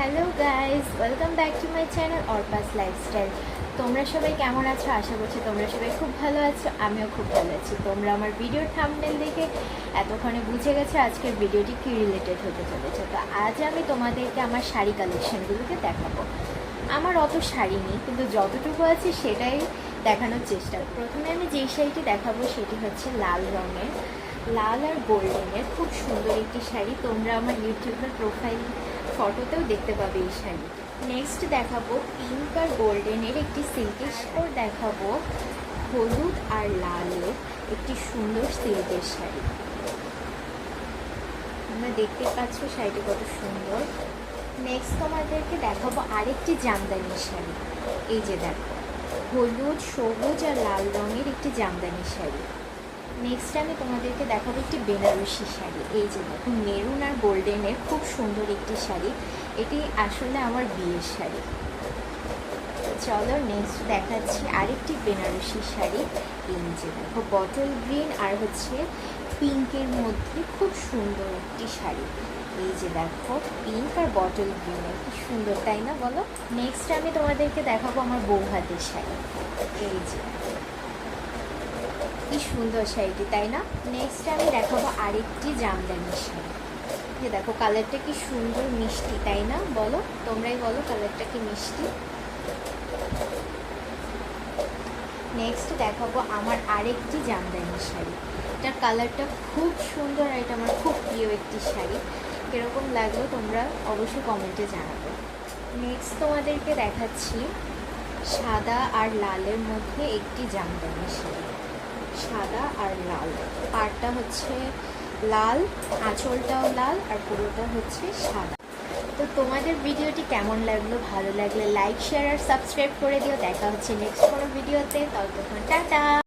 Hello guys, welcome back to my channel অর্পাস lifestyle. তোমরা সবাই কেমন আছো? আশা করছি তোমরা সবাই খুব ভালো আছো। আমিও খুব ভালো আছি। তোমরা আমার ভিডিওর থাম্বনেল দেখে এতক্ষণে বুঝে গেছো আজকের ভিডিওটি কী রিলেটেড হতে চলেছে। তো আজ আমি তোমাদেরকে আমার শাড়ি কালেকশনগুলোকে দেখাবো। আমার অত শাড়ি নেই, কিন্তু যতটুকু আছে সেটাই দেখানোর চেষ্টা। প্রথমে আমি যেই শাড়িটি দেখাবো সেটি হচ্ছে লাল রঙের, লাল আর গোল্ডেনের খুব সুন্দর একটি শাড়ি। তোমরা আমার ইউটিউবের প্রোফাইল ফটোতেও দেখতে পাবে এই শাড়িটি। নেক্সট দেখাবো পিঙ্ক আর গোল্ডেনের একটি সিল্কের শাড়ি। দেখাবো হলুদ আর লালের একটি সুন্দর সিল্কের শাড়ি। তোমরা দেখতে পাচ্ছ শাড়িটি কত সুন্দর। নেক্সট তোমাদেরকে দেখাবো আরেকটি জামদানি শাড়ি। এই যে দেখো, হলুদ, সবুজ আর লাল রঙের একটি জামদানি শাড়ি। নেক্সট আমি তোমাদেরকে দেখাবো একটি বেনারসি শাড়ি। এই যে দেখো, মেরুন আর গোল্ডেনের খুব সুন্দর একটি শাড়ি। এটি আসলে আমার বিয়ের শাড়ি। চলো নেক্সট দেখাচ্ছি আরেকটি বেনারসি শাড়ি। এই যে দেখো, বটল গ্রিন আর হচ্ছে পিঙ্কের মধ্যে খুব সুন্দর একটি শাড়ি। এই যে দেখো, পিঙ্ক আর বটল গ্রিনের কি সুন্দর, তাই না বলো? নেক্সট আমি তোমাদেরকে দেখাবো আমার বউ হাতের শাড়ি। এই যে কি সুন্দর শাড়িটি, তাই না? নেক্সট আমি দেখাবো আরেকটি জামদানি শাড়ি। যে দেখো, কালারটা কি সুন্দর, মিষ্টি, তাই না? বলো, তোমরাই বলো কালারটা কি মিষ্টি। নেক্সট দেখাবো আমার আরেকটি জামদানি শাড়ি। এটার কালারটা খুব সুন্দর আর এটা আমার খুব প্রিয় একটি শাড়ি। কীরকম লাগলো তোমরা অবশ্যই কমেন্টে জানাবে। নেক্সট তোমাদেরকে দেখাচ্ছি সাদা আর লালের মধ্যে একটি জামদানি শাড়ি। সাদা আর লাল, পাড়টা হচ্ছে লাল, আঁচলটাও লাল আর পুরোটা হচ্ছে সাদা। তো তোমাদের ভিডিওটি কেমন লাগলো? ভালো লাগলে লাইক, শেয়ার আর সাবস্ক্রাইব করে দিও। দেখা হচ্ছে নেক্সট কোনো ভিডিওতে। ততক্ষণ টাটা।